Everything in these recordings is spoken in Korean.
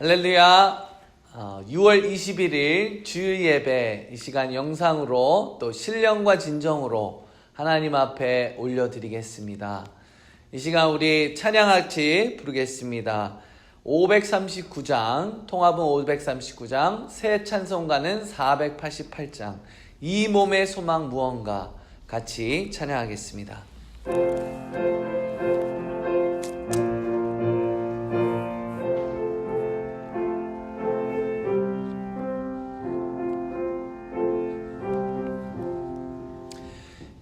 할렐루야. 6월 21일 주일 예배 이 시간 영상으로 또 신령과 진정으로 하나님 앞에 올려드리겠습니다. 이 시간 우리 찬양같이 부르겠습니다. 539장, 통합은 539장, 새 찬송가는 488장, 이 몸의 소망 무언가 같이 찬양하겠습니다.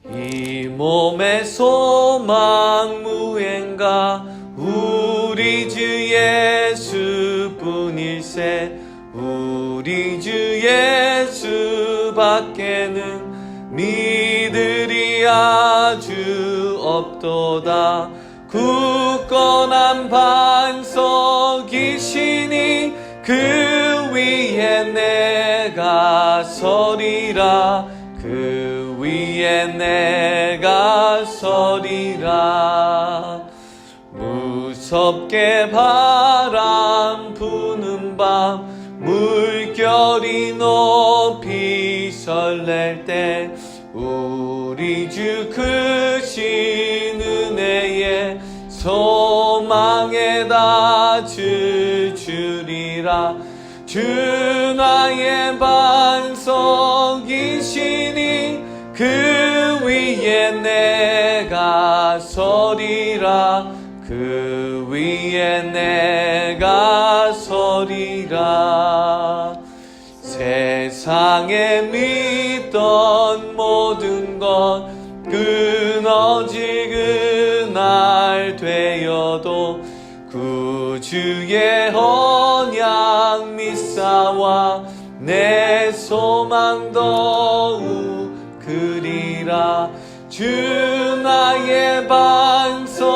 이 몸의 소망 무언가 우리 주 예수뿐일세. 우리 주 예수밖에는 믿으리 아주 없도다. 굳건한 반석이시니 그 위에 내가 서리라. 그 위에 내가 서리라. 무섭게 바람 부는 밤 물결이 높이 설렐 때 우리 주 크신 은혜에 소망에다 주리라. 주 나의 반석이시니 그 위에 내가 서리라. 그 위에 내가 서리라. 세상에 믿던 모든 것 끊어지는 날 되어도 구주의 언약 믿사와 내 소망 더욱 그리라. 주 나의 반석이시니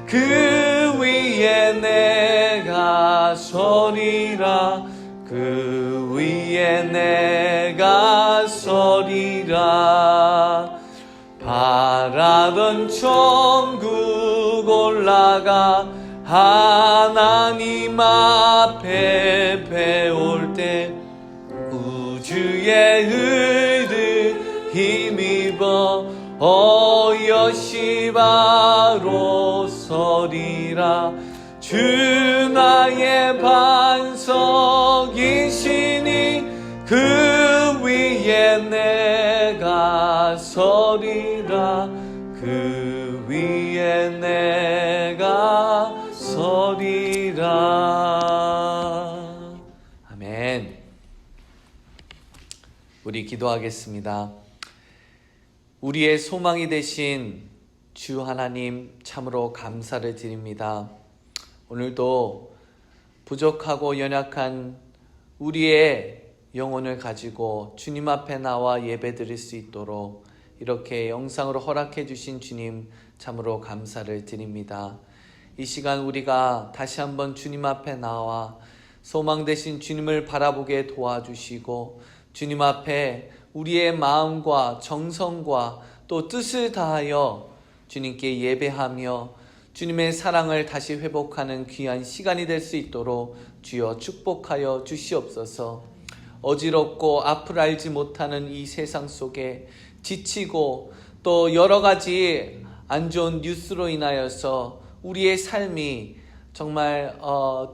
그 위에 내가 서리라. 그 위에 내가 서리라. 바라던 천국 올라가 하나님 앞에 배울 때 우주의 의를 힘입어 여시바로 서리라. 주 나의 반석이시니 그 위에 내가 서리라. 그 위에 내가 서리라. 아멘. 우리 기도하겠습니다. 우리의 소망이 되신 주 하나님 참으로 감사를 드립니다. 오늘도 부족하고 연약한 우리의 영혼을 가지고 주님 앞에 나와 예배 드릴 수 있도록 이렇게 영상으로 허락해 주신 주님 참으로 감사를 드립니다. 이 시간 우리가 다시 한번 주님 앞에 나와 소망 되신 주님을 바라보게 도와주시고 주님 앞에 우리의 마음과 정성과 또 뜻을 다하여 주님께 예배하며 주님의 사랑을 다시 회복하는 귀한 시간이 될 수 있도록 주여 축복하여 주시옵소서. 어지럽고 앞을 알지 못하는 이 세상 속에 지치고 또 여러 가지 안 좋은 뉴스로 인하여서 우리의 삶이 정말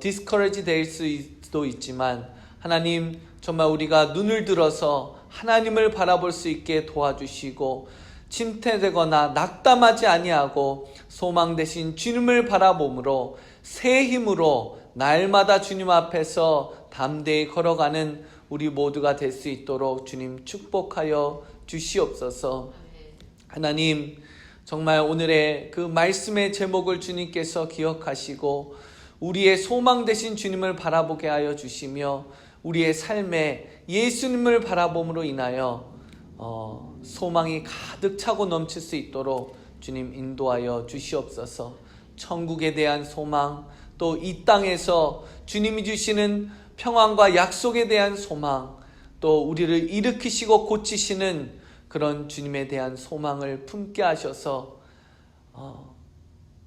디스커리지 될 수도 있지만 하나님 정말 우리가 눈을 들어서 하나님을 바라볼 수 있게 도와주시고 침체되거나 낙담하지 아니하고 소망 되신 주님을 바라봄으로 새 힘으로 날마다 주님 앞에서 담대히 걸어가는 우리 모두가 될 수 있도록 주님 축복하여 주시옵소서. 하나님 정말 오늘의 그 말씀의 제목을 주님께서 기억하시고 우리의 소망 되신 주님을 바라보게 하여 주시며 우리의 삶에 예수님을 바라봄으로 인하여 소망이 가득 차고 넘칠 수 있도록 주님 인도하여 주시옵소서. 천국에 대한 소망, 또 이 땅에서 주님이 주시는 평안과 약속에 대한 소망, 또 우리를 일으키시고 고치시는 그런 주님에 대한 소망을 품게 하셔서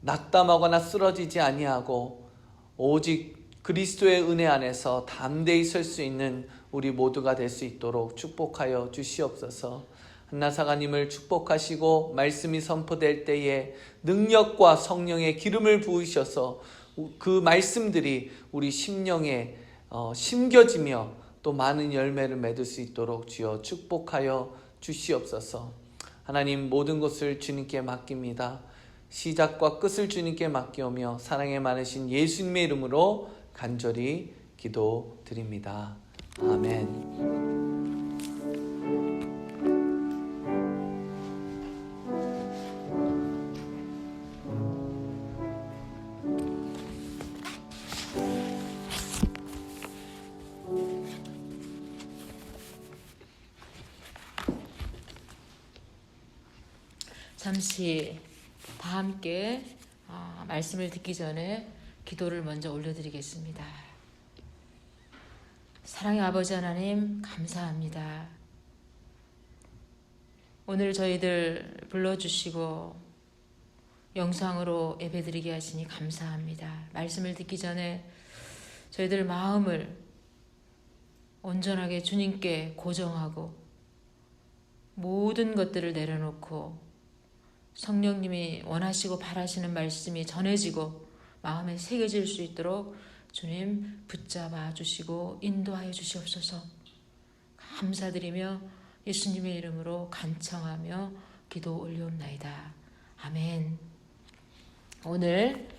낙담하거나 쓰러지지 아니하고 오직 그리스도의 은혜 안에서 담대히 설 수 있는 우리 모두가 될 수 있도록 축복하여 주시옵소서. 한나사가님을 축복하시고 말씀이 선포될 때에 능력과 성령의 기름을 부으셔서 그 말씀들이 우리 심령에 심겨지며 또 많은 열매를 맺을 수 있도록 주여 축복하여 주시옵소서. 하나님, 모든 것을 주님께 맡깁니다. 시작과 끝을 주님께 맡기오며 사랑에 많으신 예수님의 이름으로 간절히 기도드립니다. 아멘. 잠시 다 함께 말씀을 듣기 전에 기도를 먼저 올려드리겠습니다. 사랑의 아버지 하나님, 감사합니다. 오늘 저희들 불러주시고 영상으로 예배드리게 하시니 감사합니다. 말씀을 듣기 전에 저희들 마음을 온전하게 주님께 고정하고 모든 것들을 내려놓고 성령님이 원하시고 바라시는 말씀이 전해지고 마음에 새겨질 수 있도록 주님 붙잡아 주시고 인도하여 주시옵소서. 감사드리며 예수님의 이름으로 간청하며 기도 올리옵나이다. 아멘. 오늘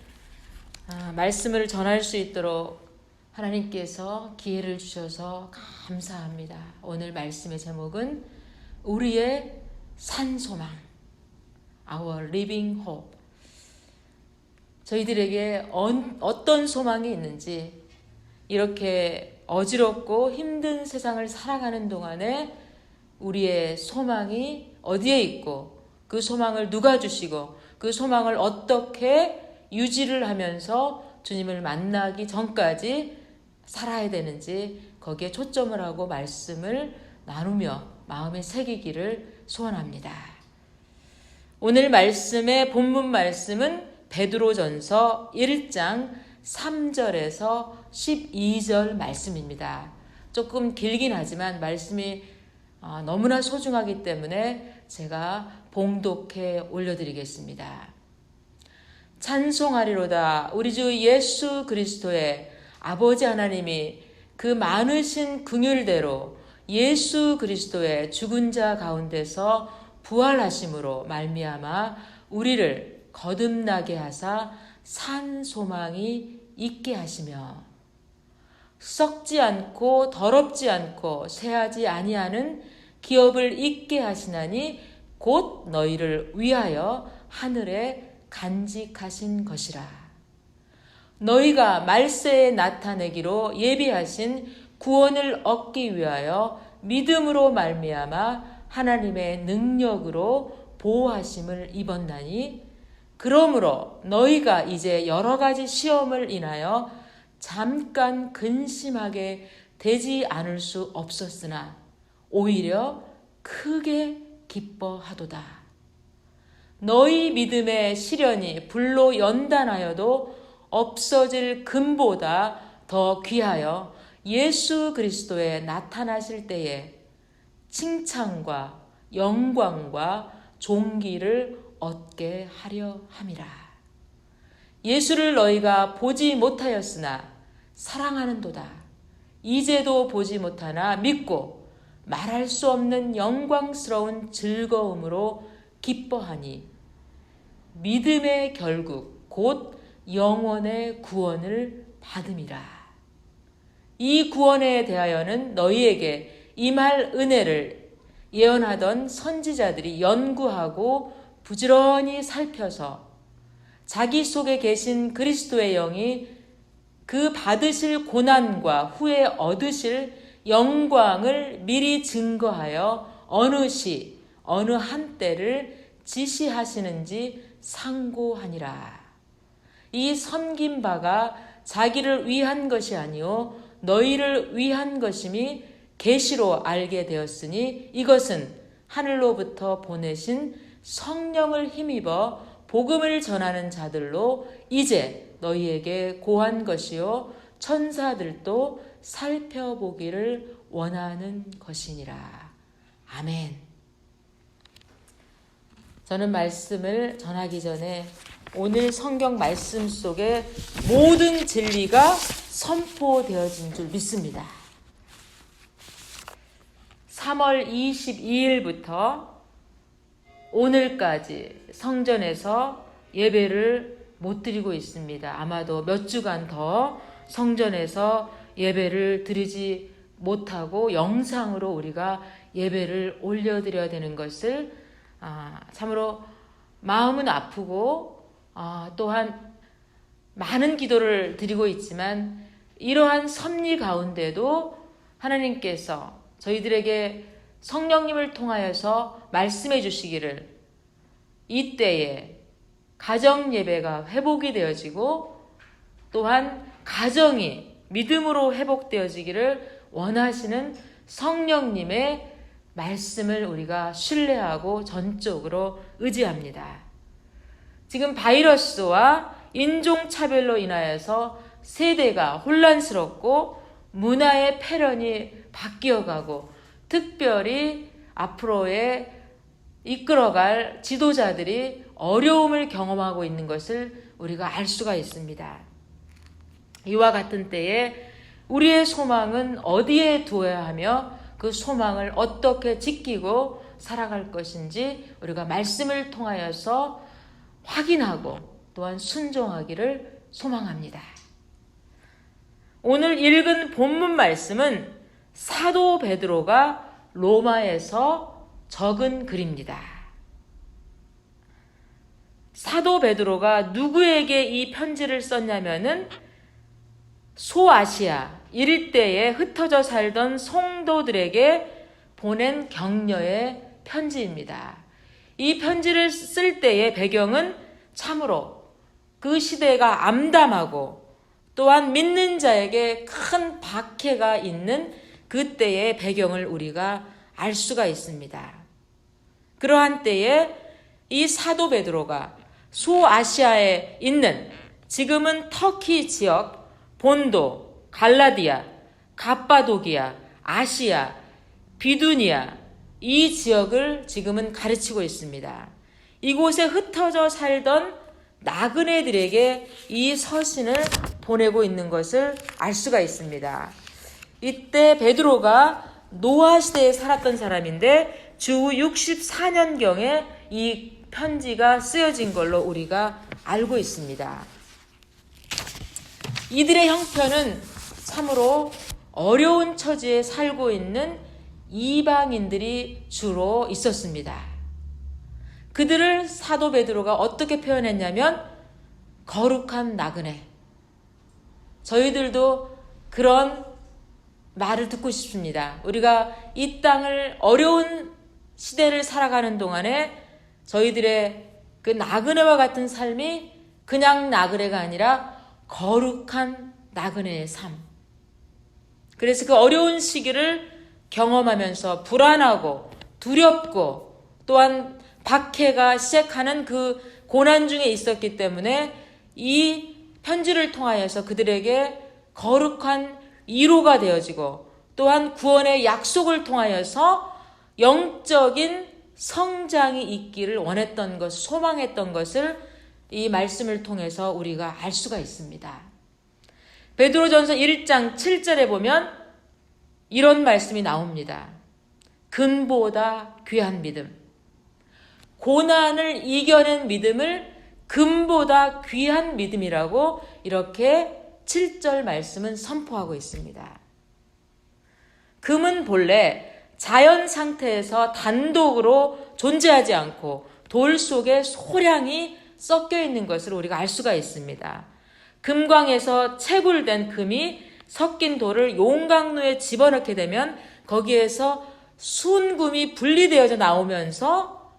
말씀을 전할 수 있도록 하나님께서 기회를 주셔서 감사합니다. 오늘 말씀의 제목은 우리의 산소망, Our Living Hope. 저희들에게 어떤 소망이 있는지, 이렇게 어지럽고 힘든 세상을 살아가는 동안에 우리의 소망이 어디에 있고 그 소망을 누가 주시고 그 소망을 어떻게 유지를 하면서 주님을 만나기 전까지 살아야 되는지 거기에 초점을 하고 말씀을 나누며 마음에 새기기를 소원합니다. 오늘 말씀의 본문 말씀은 베드로전서 1장 3절에서 12절 말씀입니다. 조금 길긴 하지만 말씀이 너무나 소중하기 때문에 제가 봉독해 올려드리겠습니다. 찬송하리로다. 우리 주 예수 그리스도의 아버지 하나님이 그 많으신 긍휼대로 예수 그리스도의 죽은 자 가운데서 부활하심으로 말미암아 우리를 거듭나게 하사 산 소망이 있게 하시며 썩지 않고 더럽지 않고 새하지 아니하는 기업을 있게 하시나니 곧 너희를 위하여 하늘에 간직하신 것이라. 너희가 말세에 나타내기로 예비하신 구원을 얻기 위하여 믿음으로 말미암아 하나님의 능력으로 보호하심을 입었나니, 그러므로 너희가 이제 여러 가지 시험을 인하여 잠깐 근심하게 되지 않을 수 없었으나 오히려 크게 기뻐하도다. 너희 믿음의 시련이 불로 연단하여도 없어질 금보다 더 귀하여 예수 그리스도에 나타나실 때에 칭찬과 영광과 존귀를 얻게 하려 함이라. 예수를 너희가 보지 못하였으나 사랑하는도다. 이제도 보지 못하나 믿고 말할 수 없는 영광스러운 즐거움으로 기뻐하니 믿음의 결국 곧 영원의 구원을 받음이라. 이 구원에 대하여는 너희에게 임할 은혜를 예언하던 선지자들이 연구하고 부지런히 살펴서 자기 속에 계신 그리스도의 영이 그 받으실 고난과 후에 얻으실 영광을 미리 증거하여 어느 시 어느 한때를 지시하시는지 상고하니라. 이 섬긴 바가 자기를 위한 것이 아니요 너희를 위한 것임이 계시로 알게 되었으니 이것은 하늘로부터 보내신 성령을 힘입어 복음을 전하는 자들로 이제 너희에게 고한 것이요 천사들도 살펴보기를 원하는 것이니라. 아멘. 저는 말씀을 전하기 전에 오늘 성경 말씀 속에 모든 진리가 선포되어진 줄 믿습니다. 3월 22일부터 오늘까지 성전에서 예배를 못 드리고 있습니다. 아마도 몇 주간 더 성전에서 예배를 드리지 못하고 영상으로 우리가 예배를 올려드려야 되는 것을 참으로 마음은 아프고 또한 많은 기도를 드리고 있지만 이러한 섭리 가운데도 하나님께서 저희들에게 성령님을 통하여서 말씀해 주시기를 이때에 가정 예배가 회복이 되어지고 또한 가정이 믿음으로 회복되어지기를 원하시는 성령님의 말씀을 우리가 신뢰하고 전적으로 의지합니다. 지금 바이러스와 인종차별로 인하여서 세대가 혼란스럽고 문화의 패런이 바뀌어가고 특별히 앞으로의 이끌어갈 지도자들이 어려움을 경험하고 있는 것을 우리가 알 수가 있습니다. 이와 같은 때에 우리의 소망은 어디에 두어야 하며 그 소망을 어떻게 지키고 살아갈 것인지 우리가 말씀을 통하여서 확인하고 또한 순종하기를 소망합니다. 오늘 읽은 본문 말씀은 사도 베드로가 로마에서 적은 글입니다. 사도 베드로가 누구에게 이 편지를 썼냐면은 소아시아 일대에 흩어져 살던 성도들에게 보낸 격려의 편지입니다. 이 편지를 쓸 때의 배경은 참으로 그 시대가 암담하고 또한 믿는 자에게 큰 박해가 있는 그때의 배경을 우리가 알 수가 있습니다. 그러한 때에 이 사도 베드로가 소아시아에 있는 지금은 터키 지역 본도, 갈라디아, 갑바도기아, 아시아, 비두니아 이 지역을 지금은 가르치고 있습니다. 이곳에 흩어져 살던 나그네들에게 이 서신을 보내고 있는 것을 알 수가 있습니다. 이때 베드로가 노아 시대에 살았던 사람인데 주 64년경에 이 편지가 쓰여진 걸로 우리가 알고 있습니다. 이들의 형편은 참으로 어려운 처지에 살고 있는 이방인들이 주로 있었습니다. 그들을 사도 베드로가 어떻게 표현했냐면 거룩한 나그네. 저희들도 그런 말을 듣고 싶습니다. 우리가 이 땅을 어려운 시대를 살아가는 동안에 저희들의 그 나그네와 같은 삶이 그냥 나그네가 아니라 거룩한 나그네의 삶. 그래서 그 어려운 시기를 경험하면서 불안하고 두렵고 또한 박해가 시작하는 그 고난 중에 있었기 때문에 이 편지를 통하여서 그들에게 거룩한 위로가 되어지고 또한 구원의 약속을 통하여서 영적인 성장이 있기를 원했던 것, 소망했던 것을 이 말씀을 통해서 우리가 알 수가 있습니다. 베드로전서 1장 7절에 보면 이런 말씀이 나옵니다. 금보다 귀한 믿음. 고난을 이겨낸 믿음을 금보다 귀한 믿음이라고 이렇게 7절 말씀은 선포하고 있습니다. 금은 본래 자연 상태에서 단독으로 존재하지 않고 돌 속에 소량이 섞여 있는 것을 우리가 알 수가 있습니다. 금광에서 채굴된 금이 섞인 돌을 용광로에 집어넣게 되면 거기에서 순금이 분리되어져 나오면서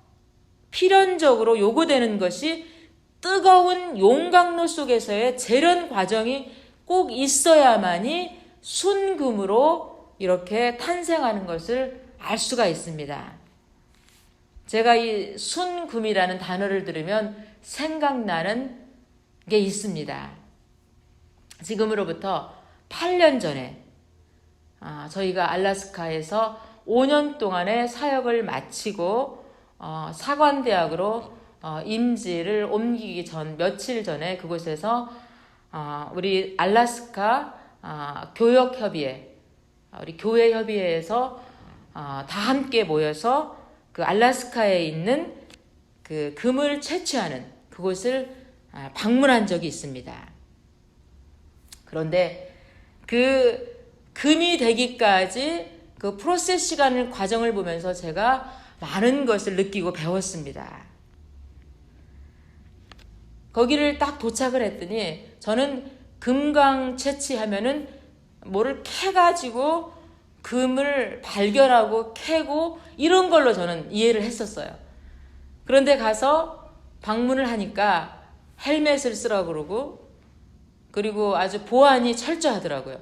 필연적으로 요구되는 것이 뜨거운 용광로 속에서의 재련 과정이 꼭 있어야만이 순금으로 이렇게 탄생하는 것을 알 수가 있습니다. 제가 이 순금이라는 단어를 들으면 생각나는 게 있습니다. 지금으로부터 8년 전에 저희가 알래스카에서 5년 동안의 사역을 마치고 사관대학으로 임지를 옮기기 전 며칠 전에 그곳에서 우리 알래스카 교역협의회, 우리 교회협의회에서 다 함께 모여서 그 알래스카에 있는 그 금을 채취하는 그곳을 방문한 적이 있습니다. 그런데 그 금이 되기까지 그 프로세스 시간을 과정을 보면서 제가 많은 것을 느끼고 배웠습니다. 거기를 딱 도착을 했더니 저는 금광 채취하면은 뭐를 캐가지고 금을 발견하고 캐고 이런 걸로 저는 이해를 했었어요. 그런데 가서 방문을 하니까 헬멧을 쓰라고 그러고 그리고 아주 보안이 철저하더라고요.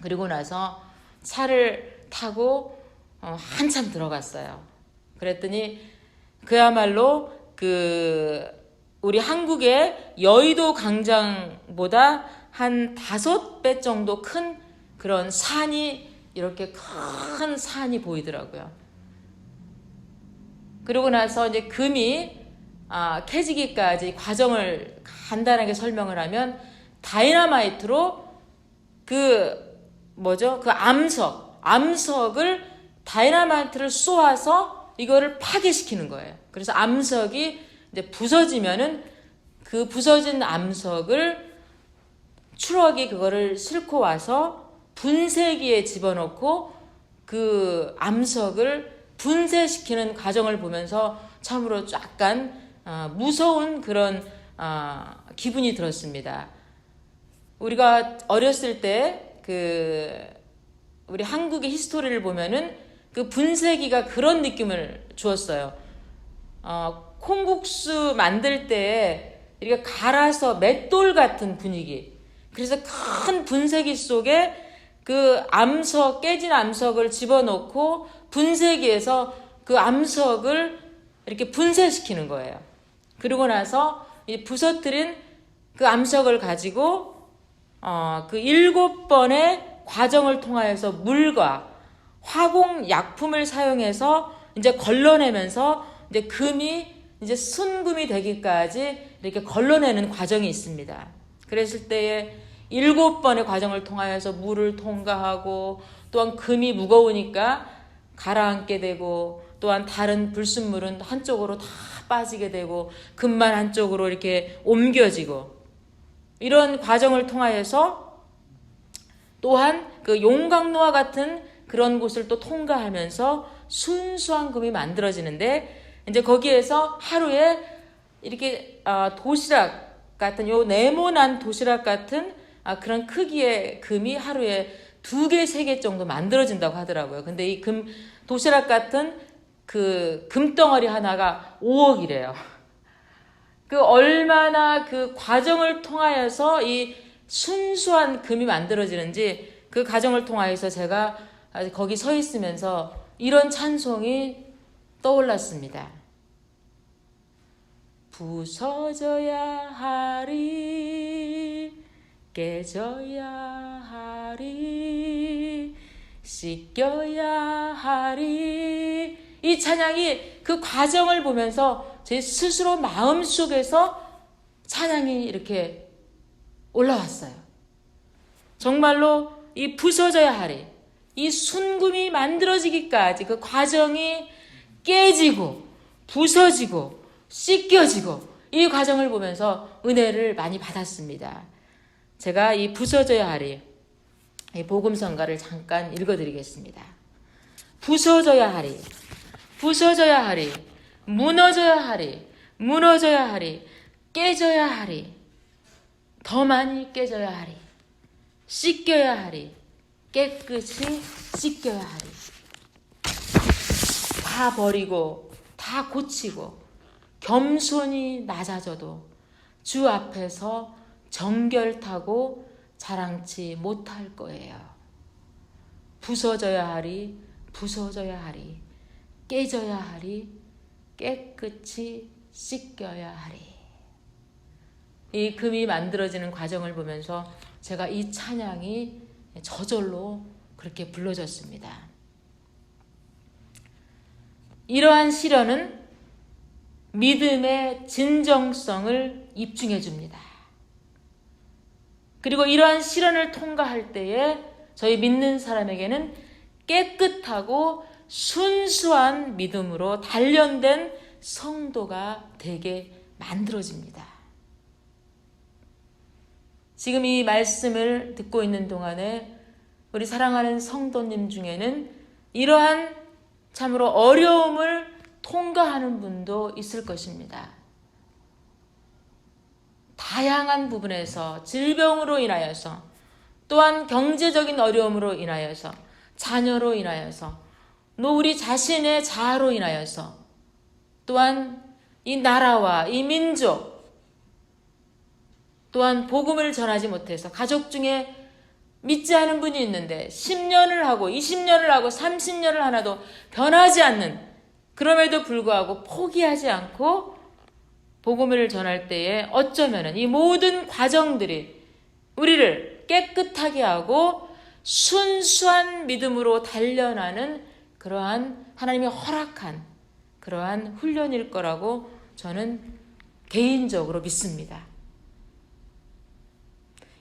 그리고 나서 차를 타고 한참 들어갔어요. 그랬더니 그야말로 우리 한국의 여의도 광장보다 한 5배 정도 큰 그런 산이 이렇게 큰 산이 보이더라고요. 그러고 나서 이제 금이 캐지기까지 과정을 간단하게 설명을 하면 다이너마이트로 그 암석을 다이너마이트를 쏘아서 이거를 파괴시키는 거예요. 그래서 암석이 이제 부서지면은 그 부서진 암석을 트럭이 그거를 싣고 와서 분쇄기에 집어넣고 그 암석을 분쇄시키는 과정을 보면서 참으로 약간 무서운 그런 기분이 들었습니다. 우리가 어렸을 때 우리 한국의 히스토리를 보면은 그 분쇄기가 그런 느낌을 주었어요. 콩국수 만들 때 이렇게 갈아서 맷돌 같은 분위기. 그래서 큰 분쇄기 속에 그 깨진 암석을 집어넣고 분쇄기에서 그 암석을 이렇게 분쇄시키는 거예요. 그리고 나서 이 부서뜨린 그 암석을 가지고 그 7번의 과정을 통하여서 물과 화공 약품을 사용해서 이제 걸러내면서 이제 금이 이제 순금이 되기까지 이렇게 걸러내는 과정이 있습니다. 그랬을 때에 7번의 과정을 통하여서 물을 통과하고 또한 금이 무거우니까 가라앉게 되고 또한 다른 불순물은 한쪽으로 다 빠지게 되고 금만 한쪽으로 이렇게 옮겨지고 이런 과정을 통하여서 또한 그 용광로와 같은 그런 곳을 또 통과하면서 순수한 금이 만들어지는데 이제 거기에서 하루에 이렇게 도시락 같은 요 네모난 도시락 같은 그런 크기의 금이 하루에 2개, 3개 정도 만들어진다고 하더라고요. 근데 이 도시락 같은 그 금덩어리 하나가 5억이래요. 그 얼마나 그 과정을 통하여서 이 순수한 금이 만들어지는지 그 과정을 통하여서 제가 거기 서 있으면서 이런 찬송이 떠올랐습니다. 부서져야 하리, 깨져야 하리, 씻겨야 하리. 이 찬양이 그 과정을 보면서 제 스스로 마음속에서 찬양이 이렇게 올라왔어요. 정말로 이 부서져야 하리, 이 순금이 만들어지기까지 그 과정이 깨지고 부서지고 씻겨지고 이 과정을 보면서 은혜를 많이 받았습니다. 제가 이 부서져야 하리, 이 복음성가를 잠깐 읽어드리겠습니다. 부서져야 하리, 부서져야 하리, 무너져야 하리, 무너져야 하리, 깨져야 하리, 더 많이 깨져야 하리, 씻겨야 하리, 깨끗이 씻겨야 하리. 다 버리고 다 고치고 겸손히 낮아져도 주 앞에서 정결타고 자랑치 못할 거예요. 부서져야 하리, 부서져야 하리, 깨져야 하리, 깨끗이 씻겨야 하리. 이 금이 만들어지는 과정을 보면서 제가 이 찬양이 저절로 그렇게 불러졌습니다. 이러한 시련은 믿음의 진정성을 입증해 줍니다. 그리고 이러한 시련을 통과할 때에 저희 믿는 사람에게는 깨끗하고 순수한 믿음으로 단련된 성도가 되게 만들어집니다. 지금 이 말씀을 듣고 있는 동안에 우리 사랑하는 성도님 중에는 이러한 참으로 어려움을 통과하는 분도 있을 것입니다. 다양한 부분에서 질병으로 인하여서, 또한 경제적인 어려움으로 인하여서, 자녀로 인하여서, 또 우리 자신의 자아로 인하여서, 또한 이 나라와 이 민족, 또한 복음을 전하지 못해서 가족 중에 믿지 않은 분이 있는데 10년을 하고 20년을 하고 30년을 하나도 변하지 않는, 그럼에도 불구하고 포기하지 않고 복음을 전할 때에 어쩌면은 이 모든 과정들이 우리를 깨끗하게 하고 순수한 믿음으로 단련하는 그러한 하나님이 허락한 그러한 훈련일 거라고 저는 개인적으로 믿습니다.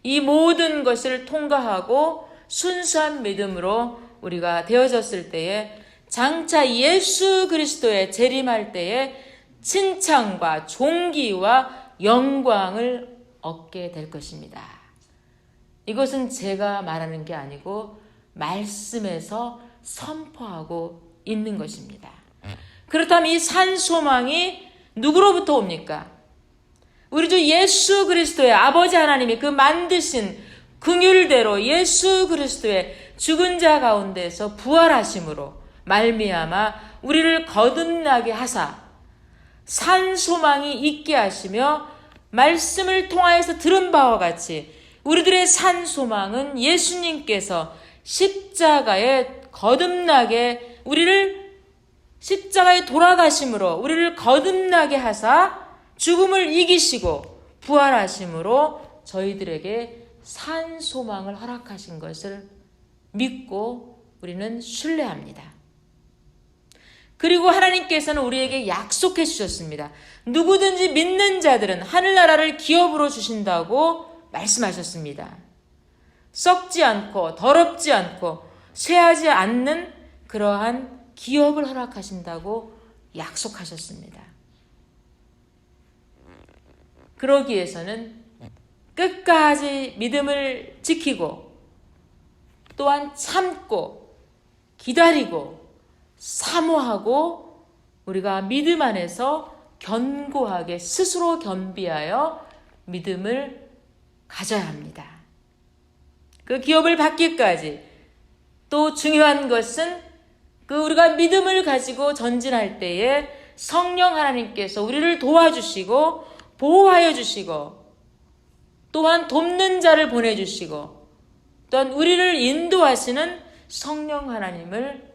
이 모든 것을 통과하고 순수한 믿음으로 우리가 되어졌을 때에 장차 예수 그리스도의 재림할 때에 칭찬과 존귀와 영광을 얻게 될 것입니다. 이것은 제가 말하는 게 아니고 말씀에서 선포하고 있는 것입니다. 그렇다면 이 산소망이 누구로부터 옵니까? 우리 주 예수 그리스도의 아버지 하나님이 그 만드신 긍휼대로 예수 그리스도의 죽은 자 가운데서 부활하심으로 말미암아 우리를 거듭나게 하사 산소망이 있게 하시며, 말씀을 통하여서 들은 바와 같이 우리들의 산소망은 예수님께서 십자가에 거듭나게, 우리를 십자가에 돌아가심으로 우리를 거듭나게 하사 죽음을 이기시고 부활하심으로 저희들에게 산소망을 허락하신 것을 믿고 우리는 신뢰합니다. 그리고 하나님께서는 우리에게 약속해 주셨습니다. 누구든지 믿는 자들은 하늘나라를 기업으로 주신다고 말씀하셨습니다. 썩지 않고 더럽지 않고 쇠하지 않는 그러한 기업을 허락하신다고 약속하셨습니다. 그러기 위해서는 끝까지 믿음을 지키고 또한 참고 기다리고 사모하고 우리가 믿음 안에서 견고하게 스스로 겸비하여 믿음을 가져야 합니다. 그 기업을 받기까지, 또 중요한 것은 그 우리가 믿음을 가지고 전진할 때에 성령 하나님께서 우리를 도와주시고 보호하여 주시고 또한 돕는 자를 보내주시고 또한 우리를 인도하시는 성령 하나님을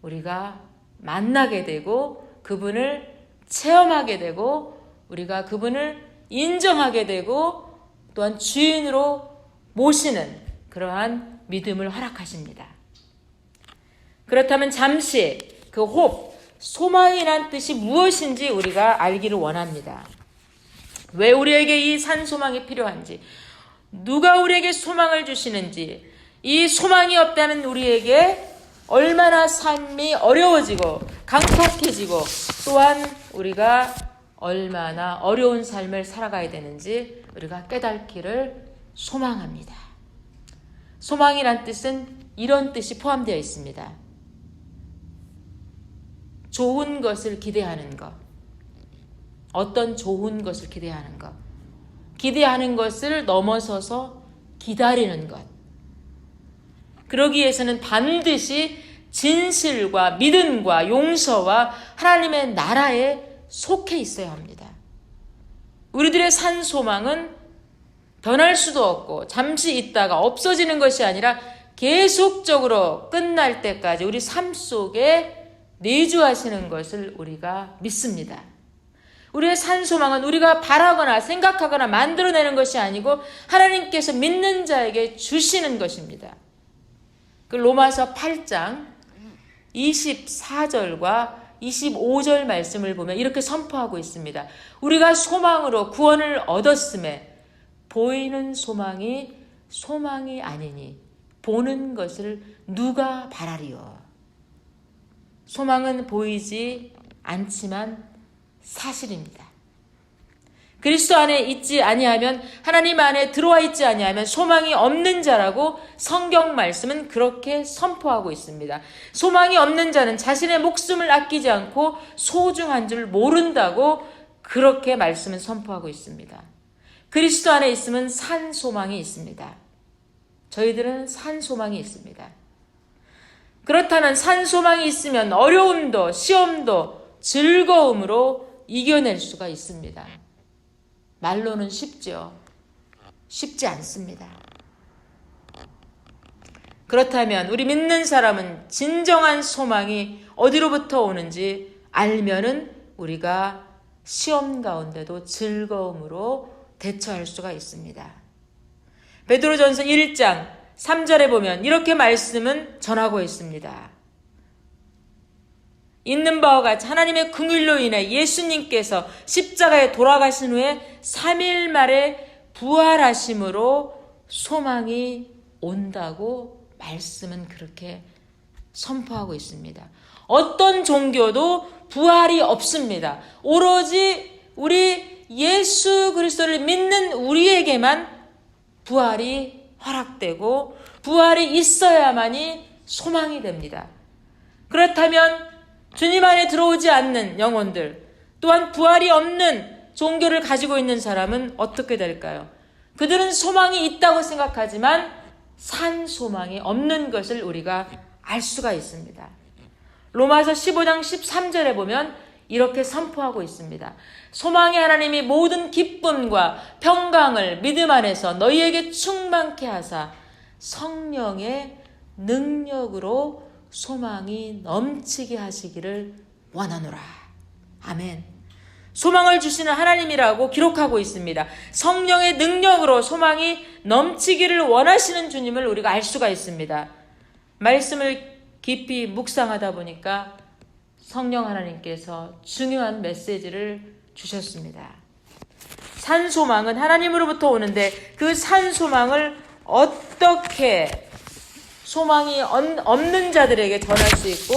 우리가 만나게 되고 그분을 체험하게 되고 우리가 그분을 인정하게 되고 또한 주인으로 모시는 그러한 믿음을 허락하십니다. 그렇다면 잠시 그 소망이란 뜻이 무엇인지 우리가 알기를 원합니다. 왜 우리에게 이 산소망이 필요한지, 누가 우리에게 소망을 주시는지, 이 소망이 없다는 우리에게 얼마나 삶이 어려워지고 강팍해지고 또한 우리가 얼마나 어려운 삶을 살아가야 되는지 우리가 깨닫기를 소망합니다. 소망이란 뜻은 이런 뜻이 포함되어 있습니다. 좋은 것을 기대하는 것, 어떤 좋은 것을 기대하는 것, 기대하는 것을 넘어서서 기다리는 것. 그러기 위해서는 반드시 진실과 믿음과 용서와 하나님의 나라에 속해 있어야 합니다. 우리들의 산소망은 변할 수도 없고 잠시 있다가 없어지는 것이 아니라 계속적으로 끝날 때까지 우리 삶 속에 내주하시는 것을 우리가 믿습니다. 우리의 산 소망은 우리가 바라거나 생각하거나 만들어내는 것이 아니고 하나님께서 믿는 자에게 주시는 것입니다. 그 로마서 8장 24절과 25절 말씀을 보면 이렇게 선포하고 있습니다. 우리가 소망으로 구원을 얻었음에 보이는 소망이 소망이 아니니 보는 것을 누가 바라리요. 소망은 보이지 않지만 사실입니다. 그리스도 안에 있지 아니하면, 하나님 안에 들어와 있지 아니하면 소망이 없는 자라고 성경 말씀은 그렇게 선포하고 있습니다. 소망이 없는 자는 자신의 목숨을 아끼지 않고 소중한 줄 모른다고 그렇게 말씀은 선포하고 있습니다. 그리스도 안에 있으면 산 소망이 있습니다. 저희들은 산 소망이 있습니다. 그렇다면 산 소망이 있으면 어려움도 시험도 즐거움으로 이겨낼 수가 있습니다. 말로는 쉽죠. 쉽지 않습니다. 그렇다면 우리 믿는 사람은 진정한 소망이 어디로부터 오는지 알면은 우리가 시험 가운데도 즐거움으로 대처할 수가 있습니다. 베드로전서 1장 3절에 보면 이렇게 말씀은 전하고 있습니다. 있는 바와 같이 하나님의 긍휼로 인해 예수님께서 십자가에 돌아가신 후에 3일 만에 부활하심으로 소망이 온다고 말씀은 그렇게 선포하고 있습니다. 어떤 종교도 부활이 없습니다. 오로지 우리 예수 그리스도를 믿는 우리에게만 부활이 허락되고 부활이 있어야만이 소망이 됩니다. 그렇다면 주님 안에 들어오지 않는 영혼들, 또한 부활이 없는 종교를 가지고 있는 사람은 어떻게 될까요? 그들은 소망이 있다고 생각하지만 산 소망이 없는 것을 우리가 알 수가 있습니다. 로마서 15장 13절에 보면 이렇게 선포하고 있습니다. 소망의 하나님이 모든 기쁨과 평강을 믿음 안에서 너희에게 충만케 하사 성령의 능력으로 소망이 넘치게 하시기를 원하노라. 아멘. 소망을 주시는 하나님이라고 기록하고 있습니다. 성령의 능력으로 소망이 넘치기를 원하시는 주님을 우리가 알 수가 있습니다. 말씀을 깊이 묵상하다 보니까 성령 하나님께서 중요한 메시지를 주셨습니다. 산 소망은 하나님으로부터 오는데 그 산 소망을 어떻게 소망이 없는 자들에게 전할 수 있고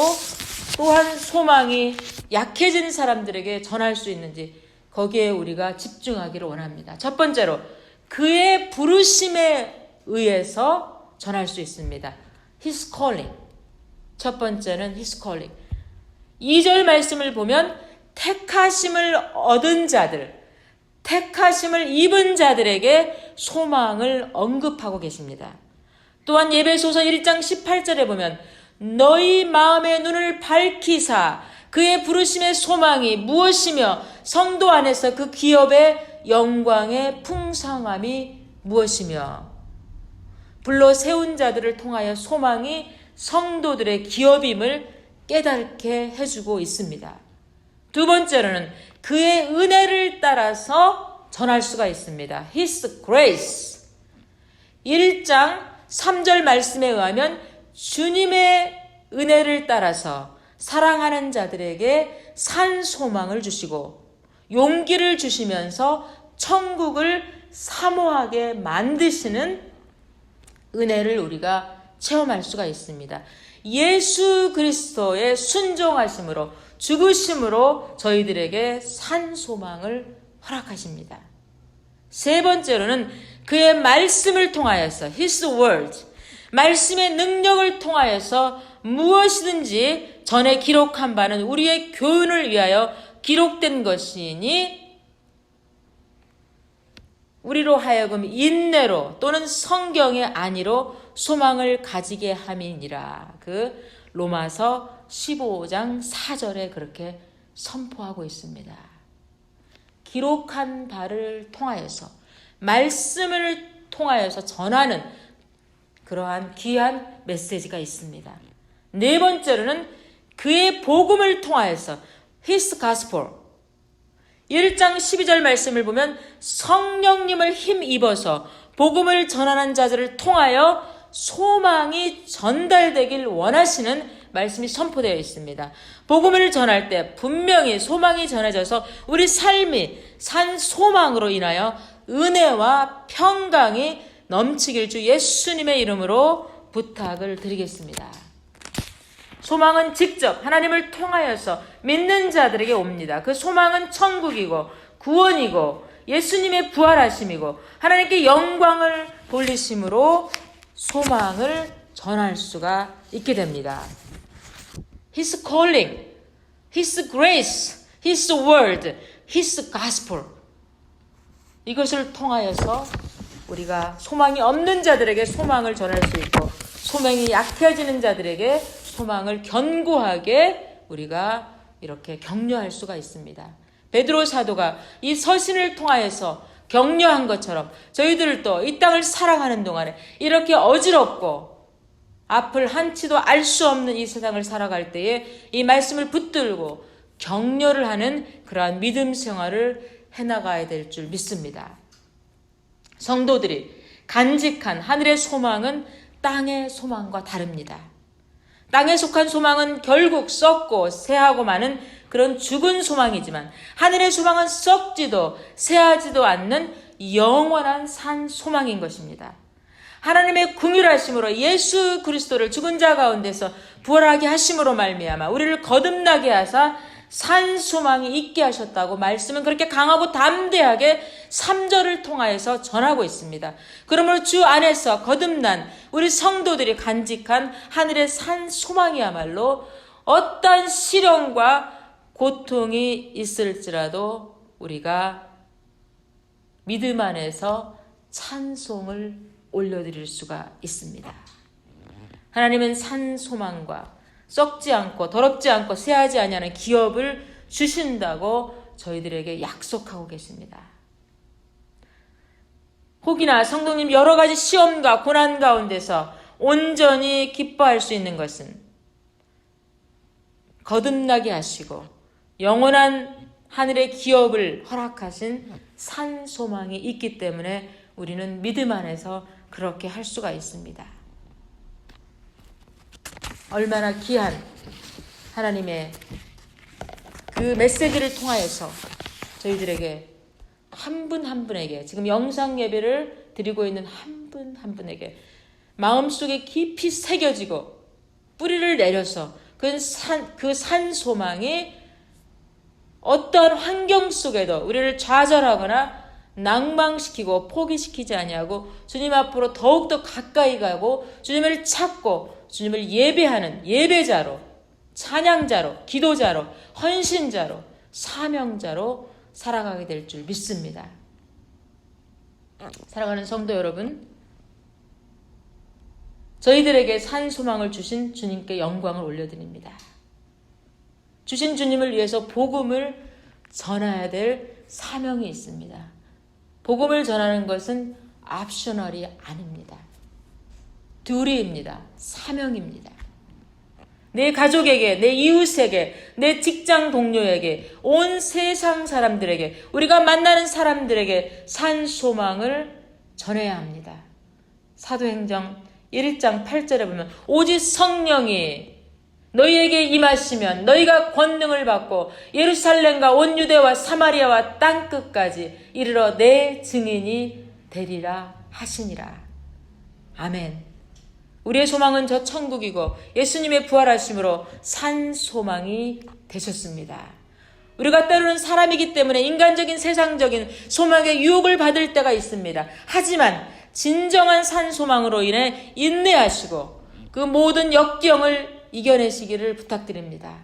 또한 소망이 약해진 사람들에게 전할 수 있는지 거기에 우리가 집중하기를 원합니다. 첫 번째로 그의 부르심에 의해서 전할 수 있습니다. His calling. 첫 번째는 His calling. 2절 말씀을 보면 택하심을 얻은 자들, 택하심을 입은 자들에게 소망을 언급하고 계십니다. 또한 예배소서 1장 18절에 보면 너희 마음의 눈을 밝히사 그의 부르심의 소망이 무엇이며 성도 안에서 그 기업의 영광의 풍성함이 무엇이며, 불러 세운 자들을 통하여 소망이 성도들의 기업임을 깨닫게 해주고 있습니다. 두 번째로는 그의 은혜를 따라서 전할 수가 있습니다. His grace. 1장 3절 말씀에 의하면 주님의 은혜를 따라서 사랑하는 자들에게 산 소망을 주시고 용기를 주시면서 천국을 사모하게 만드시는 은혜를 우리가 체험할 수가 있습니다. 예수 그리스도의 순종하심으로 죽으심으로 저희들에게 산 소망을 허락하십니다. 세 번째로는 그의 말씀을 통하여서 His word, 말씀의 능력을 통하여서 무엇이든지 전에 기록한 바는 우리의 교훈을 위하여 기록된 것이니 우리로 하여금 인내로 또는 성경의 안위로 소망을 가지게 함이니라. 그 로마서 15장 4절에 그렇게 선포하고 있습니다. 기록한 바를 통하여서 말씀을 통하여서 전하는 그러한 귀한 메시지가 있습니다. 네 번째로는 그의 복음을 통하여서 His Gospel. 1장 12절 말씀을 보면 성령님을 힘입어서 복음을 전하는 자들을 통하여 소망이 전달되길 원하시는 말씀이 선포되어 있습니다. 복음을 전할 때 분명히 소망이 전해져서 우리 삶이 산 소망으로 인하여 은혜와 평강이 넘치길 주 예수님의 이름으로 부탁을 드리겠습니다. 소망은 직접 하나님을 통하여서 믿는 자들에게 옵니다. 그 소망은 천국이고 구원이고 예수님의 부활하심이고 하나님께 영광을 돌리심으로 소망을 전할 수가 있게 됩니다. His calling, His grace, His word, His gospel. 이것을 통하여서 우리가 소망이 없는 자들에게 소망을 전할 수 있고 소망이 약해지는 자들에게 소망을 견고하게 우리가 이렇게 격려할 수가 있습니다. 베드로 사도가 이 서신을 통하여서 격려한 것처럼 저희들도 이 땅을 살아가는 동안에 이렇게 어지럽고 앞을 한치도 알 수 없는 이 세상을 살아갈 때에 이 말씀을 붙들고 격려를 하는 그러한 믿음 생활을 해나가야 될 줄 믿습니다. 성도들이 간직한 하늘의 소망은 땅의 소망과 다릅니다. 땅에 속한 소망은 결국 썩고 쇠하고 마는 그런 죽은 소망이지만 하늘의 소망은 썩지도 쇠하지도 않는 영원한 산 소망인 것입니다. 하나님의 긍휼하심으로 예수 그리스도를 죽은 자 가운데서 부활하게 하심으로 말미암아 우리를 거듭나게 하사 산 소망이 있게 하셨다고 말씀은 그렇게 강하고 담대하게 3절을 통하여서 전하고 있습니다. 그러므로 주 안에서 거듭난 우리 성도들이 간직한 하늘의 산 소망이야말로 어떠한 시련과 고통이 있을지라도 우리가 믿음 안에서 찬송을 올려드릴 수가 있습니다. 하나님은 산 소망과 썩지 않고 더럽지 않고 쇠하지 아니하는 기업을 주신다고 저희들에게 약속하고 계십니다. 혹이나 성도님 여러 가지 시험과 고난 가운데서 온전히 기뻐할 수 있는 것은 거듭나게 하시고 영원한 하늘의 기업을 허락하신 산 소망이 있기 때문에 우리는 믿음 안에서 그렇게 할 수가 있습니다. 얼마나 귀한 하나님의 그 메시지를 통하여서 저희들에게 한 분 한 분에게 지금 영상 예배를 드리고 있는 한 분 한 분에게 마음속에 깊이 새겨지고 뿌리를 내려서 그 산 소망이 어떠한 환경 속에도 우리를 좌절하거나 낭망시키고 포기시키지 아니하고 주님 앞으로 더욱더 가까이 가고 주님을 찾고 주님을 예배하는 예배자로 찬양자로 기도자로 헌신자로 사명자로 살아가게 될 줄 믿습니다. 사랑하는 성도 여러분, 저희들에게 산 소망을 주신 주님께 영광을 올려드립니다. 주신 주님을 위해서 복음을 전해야 될 사명이 있습니다. 복음을 전하는 것은 옵셔널이 아닙니다. 듀리입니다. 사명입니다. 내 가족에게, 내 이웃에게, 내 직장 동료에게, 온 세상 사람들에게, 우리가 만나는 사람들에게 산 소망을 전해야 합니다. 사도행전 1장 8절에 보면 오직 성령이 너희에게 임하시면 너희가 권능을 받고 예루살렘과 온 유대와 사마리아와 땅끝까지 이르러 내 증인이 되리라 하시니라. 아멘. 우리의 소망은 저 천국이고 예수님의 부활하심으로 산 소망이 되셨습니다. 우리가 때로는 사람이기 때문에 인간적인 세상적인 소망에 유혹을 받을 때가 있습니다. 하지만 진정한 산 소망으로 인해 인내하시고 그 모든 역경을 이겨내시기를 부탁드립니다.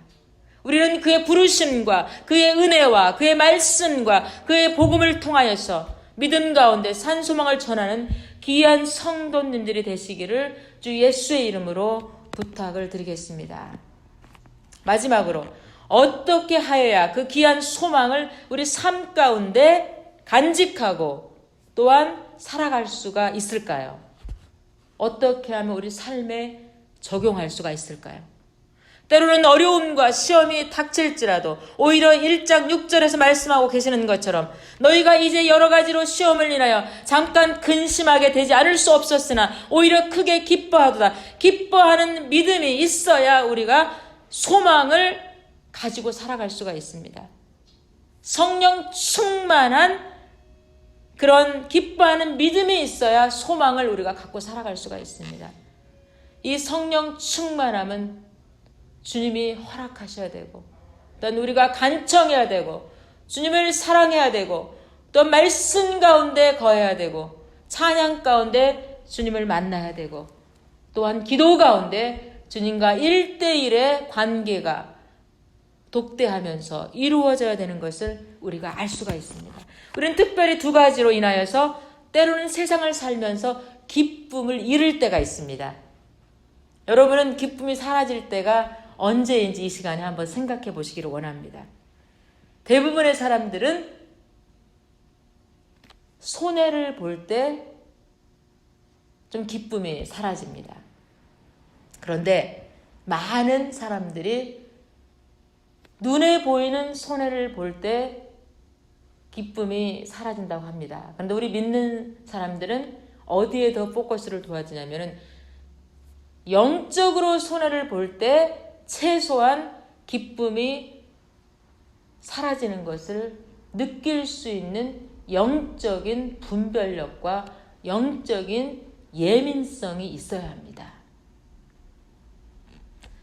우리는 그의 부르심과 그의 은혜와 그의 말씀과 그의 복음을 통하여서 믿음 가운데 산 소망을 전하는 귀한 성도님들이 되시기를 주 예수의 이름으로 부탁을 드리겠습니다. 마지막으로 어떻게 하여야 그 귀한 소망을 우리 삶 가운데 간직하고 또한 살아갈 수가 있을까요? 어떻게 하면 우리 삶에 적용할 수가 있을까요? 때로는 어려움과 시험이 닥칠지라도 오히려 1장 6절에서 말씀하고 계시는 것처럼 너희가 이제 여러 가지로 시험을 인하여 잠깐 근심하게 되지 않을 수 없었으나 오히려 크게 기뻐하도다. 기뻐하는 믿음이 있어야 우리가 소망을 가지고 살아갈 수가 있습니다. 성령 충만한 그런 기뻐하는 믿음이 있어야 소망을 우리가 갖고 살아갈 수가 있습니다. 이 성령 충만함은 주님이 허락하셔야 되고, 또한 우리가 간청해야 되고, 주님을 사랑해야 되고, 또 말씀 가운데 거해야 되고, 찬양 가운데 주님을 만나야 되고, 또한 기도 가운데 주님과 1대1의 관계가 독대하면서 이루어져야 되는 것을 우리가 알 수가 있습니다. 우리는 특별히 두 가지로 인하여서 때로는 세상을 살면서 기쁨을 잃을 때가 있습니다. 여러분은 기쁨이 사라질 때가 언제인지 이 시간에 한번 생각해 보시기를 원합니다. 대부분의 사람들은 손해를 볼 때 좀 기쁨이 사라집니다. 그런데 많은 사람들이 눈에 보이는 손해를 볼 때 기쁨이 사라진다고 합니다. 그런데 우리 믿는 사람들은 어디에 더 포커스를 둬야 되냐면은 영적으로 손해를 볼 때 최소한 기쁨이 사라지는 것을 느낄 수 있는 영적인 분별력과 영적인 예민성이 있어야 합니다.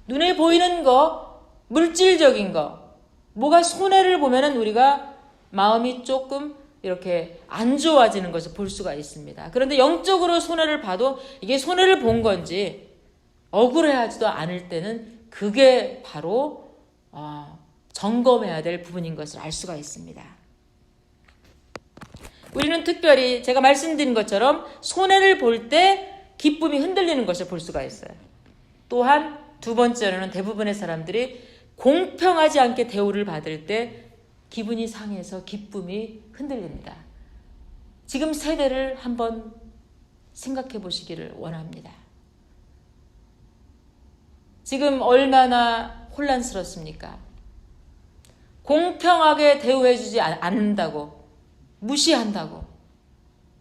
눈에 보이는 거, 물질적인 거, 뭐가 손해를 보면은 우리가 마음이 조금 이렇게 안 좋아지는 것을 볼 수가 있습니다. 그런데 영적으로 손해를 봐도 이게 손해를 본 건지 억울해하지도 않을 때는 그게 바로 점검해야 될 부분인 것을 알 수가 있습니다. 우리는 특별히 제가 말씀드린 것처럼 손해를 볼 때 기쁨이 흔들리는 것을 볼 수가 있어요. 또한 두 번째로는 대부분의 사람들이 공평하지 않게 대우를 받을 때 기분이 상해서 기쁨이 흔들립니다. 지금 세대를 한번 생각해 보시기를 원합니다. 지금 얼마나 혼란스럽습니까? 공평하게 대우해주지 않는다고, 무시한다고,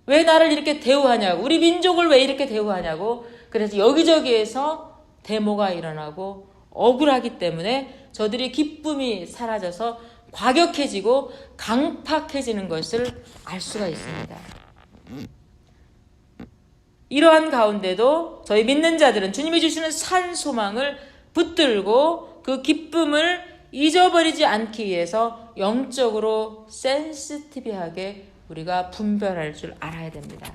왜 나를 이렇게 대우하냐고, 우리 민족을 왜 이렇게 대우하냐고, 그래서 여기저기에서 데모가 일어나고 억울하기 때문에 저들이 기쁨이 사라져서 과격해지고 강팍해지는 것을 알 수가 있습니다. 이러한 가운데도 저희 믿는 자들은 주님이 주시는 산 소망을 붙들고 그 기쁨을 잊어버리지 않기 위해서 영적으로 센시티브하게 우리가 분별할 줄 알아야 됩니다.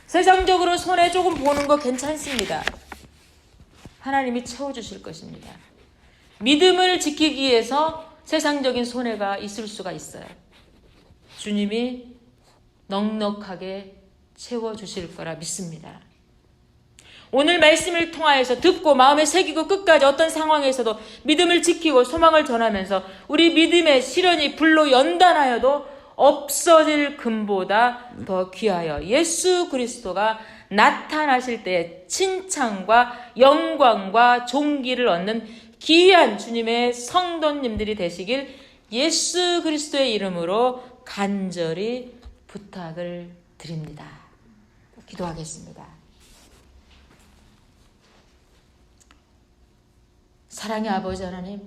세상적으로 손해 조금 보는 거 괜찮습니다. 하나님이 채워주실 것입니다. 믿음을 지키기 위해서 세상적인 손해가 있을 수가 있어요. 주님이 넉넉하게 채워주실 거라 믿습니다. 오늘 말씀을 통하여서 듣고 마음에 새기고 끝까지 어떤 상황에서도 믿음을 지키고 소망을 전하면서 우리 믿음의 시련이 불로 연단하여도 없어질 금보다 더 귀하여 예수 그리스도가 나타나실 때에 칭찬과 영광과 존귀를 얻는 귀한 주님의 성도님들이 되시길 예수 그리스도의 이름으로 간절히 부탁을 드립니다. 기도하겠습니다. 사랑의 아버지 하나님,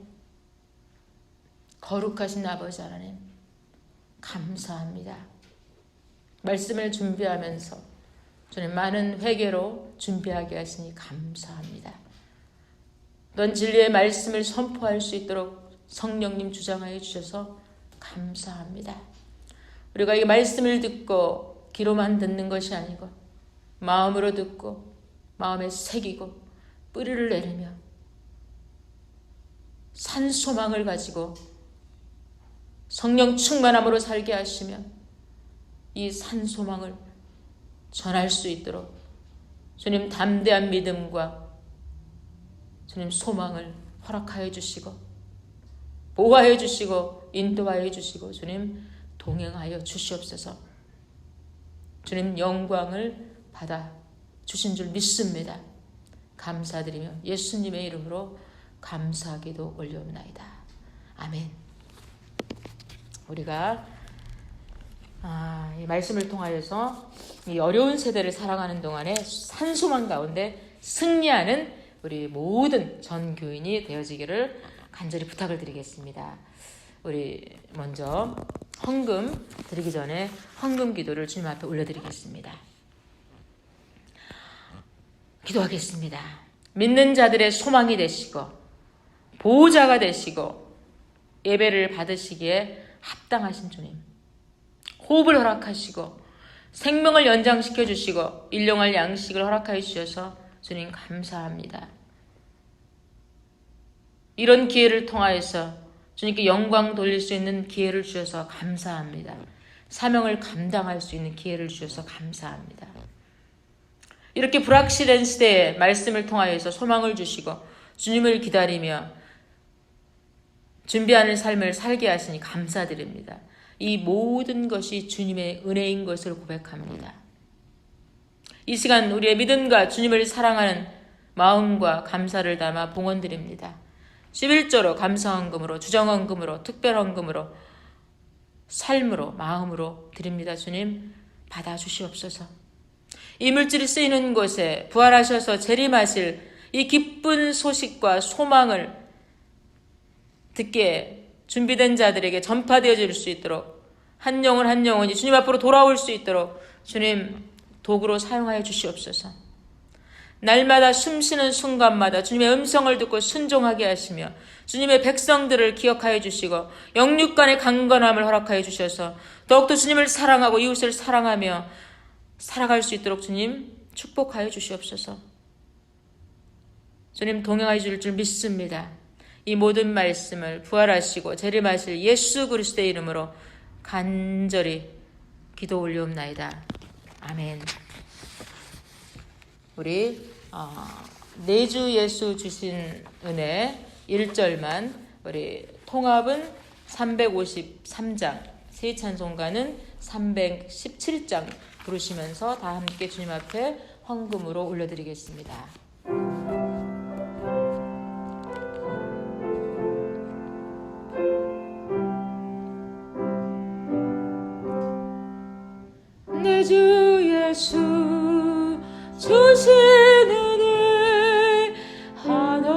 거룩하신 아버지 하나님, 감사합니다. 말씀을 준비하면서 주님 많은 회개로 준비하게 하시니 감사합니다. 넌 진리의 말씀을 선포할 수 있도록 성령님 주장하여 주셔서 감사합니다. 우리가 이 말씀을 듣고 귀로만 듣는 것이 아니고 마음으로 듣고 마음에 새기고 뿌리를 내리며 산소망을 가지고 성령 충만함으로 살게 하시며 이 산소망을 전할 수 있도록 주님 담대한 믿음과 주님 소망을 허락하여 주시고 보호하여 주시고 인도하여 주시고 주님 동행하여 주시옵소서. 주님 영광을 받아 주신 줄 믿습니다. 감사드리며 예수님의 이름으로 감사기도 올려옵나이다. 아멘. 우리가 이 말씀을 통하여서 이 어려운 세대를 살아가는 동안에 산소망 가운데 승리하는 우리 모든 전 교인이 되어지기를 간절히 부탁을 드리겠습니다. 우리 먼저 헌금 드리기 전에 헌금 기도를 주님 앞에 올려드리겠습니다. 기도하겠습니다. 믿는 자들의 소망이 되시고 보호자가 되시고 예배를 받으시기에 합당하신 주님, 호흡을 허락하시고 생명을 연장시켜 주시고 일용할 양식을 허락하여 주셔서 주님 감사합니다. 이런 기회를 통하여서 주님께 영광 돌릴 수 있는 기회를 주셔서 감사합니다. 사명을 감당할 수 있는 기회를 주셔서 감사합니다. 이렇게 불확실한 시대에 말씀을 통하여서 소망을 주시고 주님을 기다리며 준비하는 삶을 살게 하시니 감사드립니다. 이 모든 것이 주님의 은혜인 것을 고백합니다. 이 시간 우리의 믿음과 주님을 사랑하는 마음과 감사를 담아 봉헌드립니다. 11조로 감사헌금으로 주정헌금으로 특별헌금으로 삶으로 마음으로 드립니다. 주님 받아주시옵소서. 이 물질이 쓰이는 곳에 부활하셔서 재림하실 이 기쁜 소식과 소망을 듣게 준비된 자들에게 전파되어 줄 수 있도록 한 영혼 한 영혼이 주님 앞으로 돌아올 수 있도록 주님 도구로 사용하여 주시옵소서. 날마다 숨쉬는 순간마다 주님의 음성을 듣고 순종하게 하시며 주님의 백성들을 기억하여 주시고 영육간의 강건함을 허락하여 주셔서 더욱더 주님을 사랑하고 이웃을 사랑하며 살아갈 수 있도록 주님 축복하여 주시옵소서. 주님 동행하여 줄 줄 믿습니다. 이 모든 말씀을 부활하시고 재림하실 예수 그리스도의 이름으로 간절히 기도 올리옵나이다. 아멘. 우리 내주 예수 주신 은혜 1절만 우리 통합은 353장, 새 찬송가는 317장 부르시면서 다 함께 주님 앞에 헌금으로 올려드리겠습니다. 내주 예수 주신 은혜 하나것만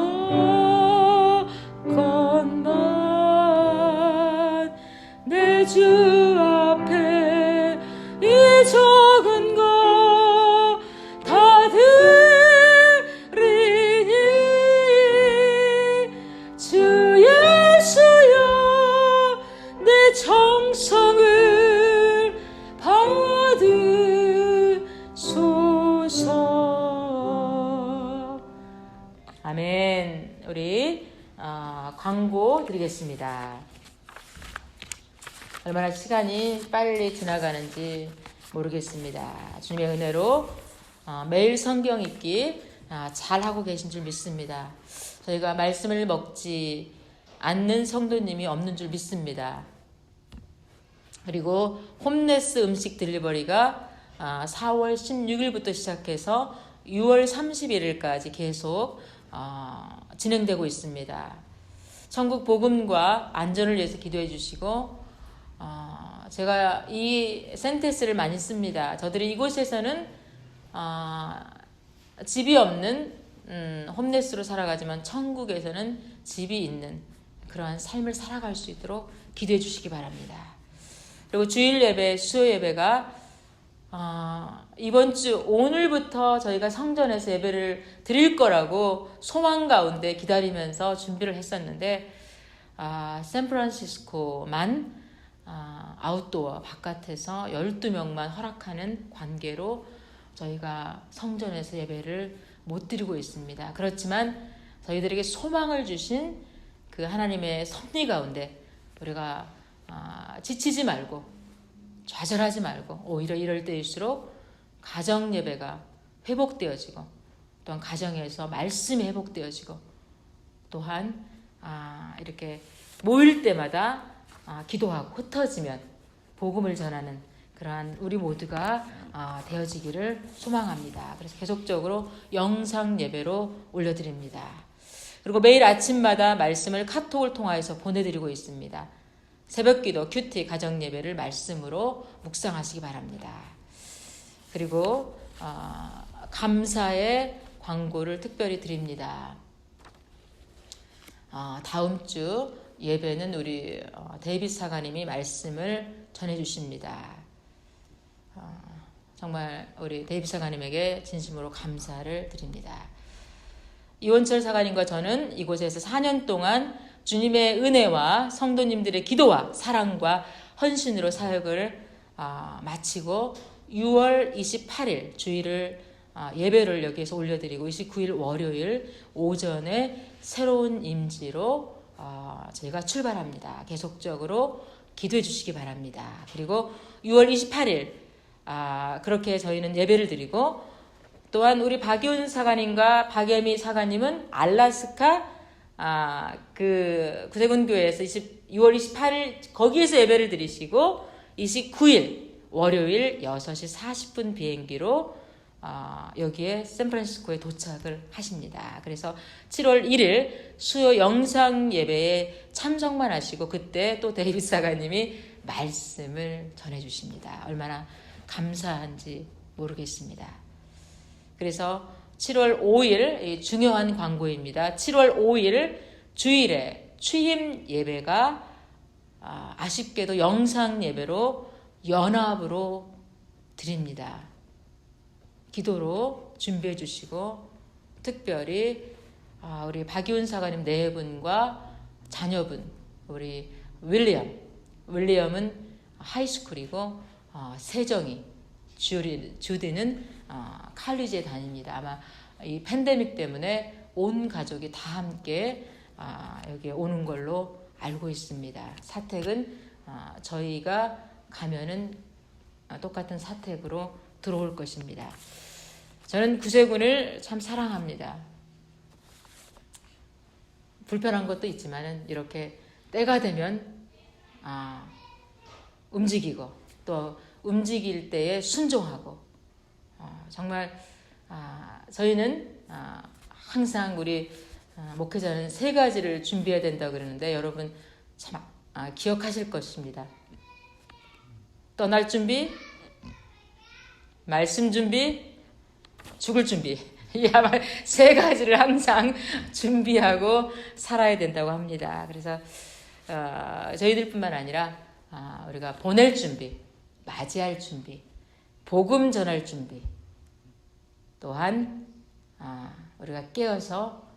내 주 앞에 이 적은 거 다 드리니 주 예수여 내 정성을 받으소서. 아멘. 우리 광고 드리겠습니다. 얼마나 시간이 빨리 지나가는지 모르겠습니다. 주님의 은혜로 매일 성경 읽기 잘하고 계신 줄 믿습니다. 저희가 말씀을 먹지 않는 성도님이 없는 줄 믿습니다. 그리고 홈레스 음식 딜리버리가 4월 16일부터 시작해서 6월 31일까지 계속 진행되고 있습니다. 천국 복음과 안전을 위해서 기도해 주시고 제가 이 센텐스를 많이 씁니다. 저들이 이곳에서는 집이 없는 홈레스로 살아가지만 천국에서는 집이 있는 그러한 삶을 살아갈 수 있도록 기도해 주시기 바랍니다. 그리고 주일 예배, 수요 예배가 이번 주 오늘부터 저희가 성전에서 예배를 드릴 거라고 소망 가운데 기다리면서 준비를 했었는데 샌프란시스코만 아웃도어 바깥에서 12명만 허락하는 관계로 저희가 성전에서 예배를 못 드리고 있습니다. 그렇지만 저희들에게 소망을 주신 그 하나님의 섭리 가운데 우리가 지치지 말고 좌절하지 말고 오히려 이럴 때일수록 가정 예배가 회복되어지고 또한 가정에서 말씀이 회복되어지고 또한 이렇게 모일 때마다 기도하고 흩어지면 복음을 전하는 그러한 우리 모두가 되어지기를 소망합니다. 그래서 계속적으로 영상 예배로 올려드립니다. 그리고 매일 아침마다 말씀을 카톡을 통하여서 보내드리고 있습니다. 새벽기도, 큐티, 가정예배를 말씀으로 묵상하시기 바랍니다. 그리고 감사의 광고를 특별히 드립니다. 다음 주 예배는 우리 데이빗 사가님이 말씀을 전해주십니다. 정말 우리 데이빗 사가님에게 진심으로 감사를 드립니다. 이원철 사가님과 저는 이곳에서 4년 동안 주님의 은혜와 성도님들의 기도와 사랑과 헌신으로 사역을 마치고 6월 28일 주일을 예배를 여기에서 올려드리고 29일 월요일 오전에 새로운 임지로 저희가 출발합니다. 계속적으로 기도해 주시기 바랍니다. 그리고 6월 28일 그렇게 저희는 예배를 드리고 또한 우리 박윤 사가님과 박예미 사가님은 알라스카 그 구세군 교회에서 6월 28일 거기에서 예배를 드리시고 29일 월요일 6시 40분 비행기로 여기에 샌프란시스코에 도착을 하십니다. 그래서 7월 1일 수요 영상 예배에 참석만 하시고 그때 또 데이빗 사가님이 말씀을 전해주십니다. 얼마나 감사한지 모르겠습니다. 그래서 7월 5일 중요한 광고입니다. 7월 5일 주일에 취임 예배가 아쉽게도 영상 예배로 연합으로 드립니다. 기도로 준비해 주시고 특별히 우리 박윤 사가님 네 분과 자녀분 우리 윌리엄은 하이스쿨이고 세정이 주디는 칼리지에 다닙니다. 아마 이 팬데믹 때문에 온 가족이 다 함께 여기에 오는 걸로 알고 있습니다. 사택은 저희가 가면은 똑같은 사택으로 들어올 것입니다. 저는 구세군을 참 사랑합니다. 불편한 것도 있지만은 이렇게 때가 되면 움직이고 또 움직일 때에 순종하고 정말 저희는 항상 우리 목회자는 세 가지를 준비해야 된다고 그러는데 여러분 참 기억하실 것입니다. 떠날 준비, 말씀 준비, 죽을 준비. 이 아마 세 가지를 항상 준비하고 살아야 된다고 합니다. 그래서 저희들뿐만 아니라 우리가 보낼 준비, 맞이할 준비, 복음 전할 준비, 또한 우리가 깨어서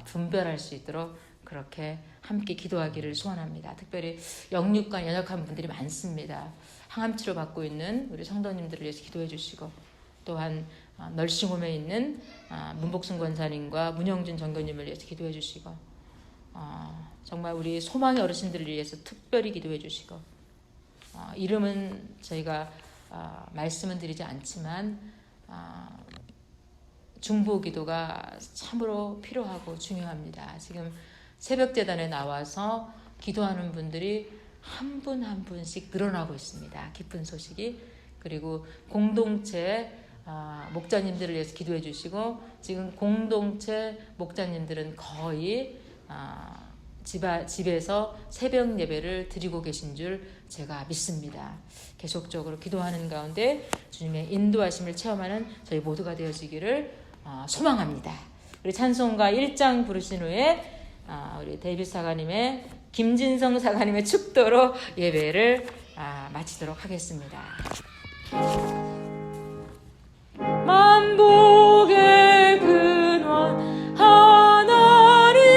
분별할 수 있도록 그렇게 함께 기도하기를 소원합니다. 특별히 영육간 연약한 분들이 많습니다. 항암 치료 받고 있는 우리 성도님들을 위해서 기도해 주시고 또한 널싱홈에 있는 문복순 권사님과 문영준 정교님을 위해서 기도해 주시고 정말 우리 소망의 어르신들을 위해서 특별히 기도해 주시고 이름은 저희가 말씀은 드리지 않지만 중보 기도가 참으로 필요하고 중요합니다. 지금 새벽재단에 나와서 기도하는 분들이 한 분 한 분씩 늘어나고 있습니다. 기쁜 소식이. 그리고 공동체 목자님들을 위해서 기도해 주시고 지금 공동체 목자님들은 거의 집에서 새벽 예배를 드리고 계신 줄 제가 믿습니다. 계속적으로 기도하는 가운데 주님의 인도하심을 체험하는 저희 모두가 되어지기를 소망합니다. 우리 찬송가 1장 부르신 후에 우리 데이빗 사가님의 김진성 사가님의 축도로 예배를 마치도록 하겠습니다. 만복의 근원 하나님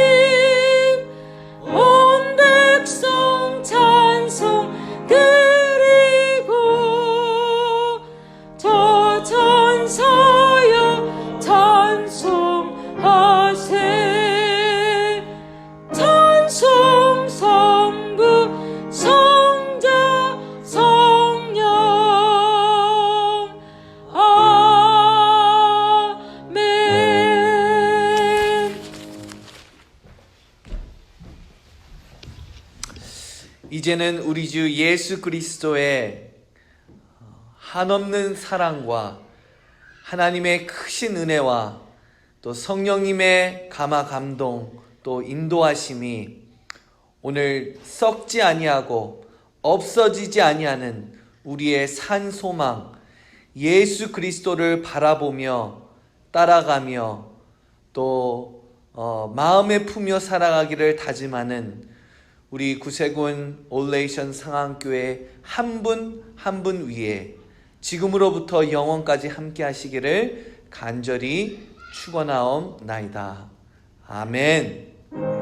온 백성 찬송 드리고 저 천사여 찬송하세 찬송 성부 성자 성령 아멘. 이제는 우리 주 예수 그리스도의 한없는 사랑과 하나님의 크신 은혜와 또 성령님의 감화 감동 또 인도하심이 오늘 썩지 아니하고 없어지지 아니하는 우리의 산 소망 예수 그리스도를 바라보며 따라가며 또 마음에 품며 살아가기를 다짐하는 우리 구세군 올레이션 상황교회 한 분 한 분 위에 지금으로부터 영원까지 함께 하시기를 간절히 축원하옵나이다. 아멘.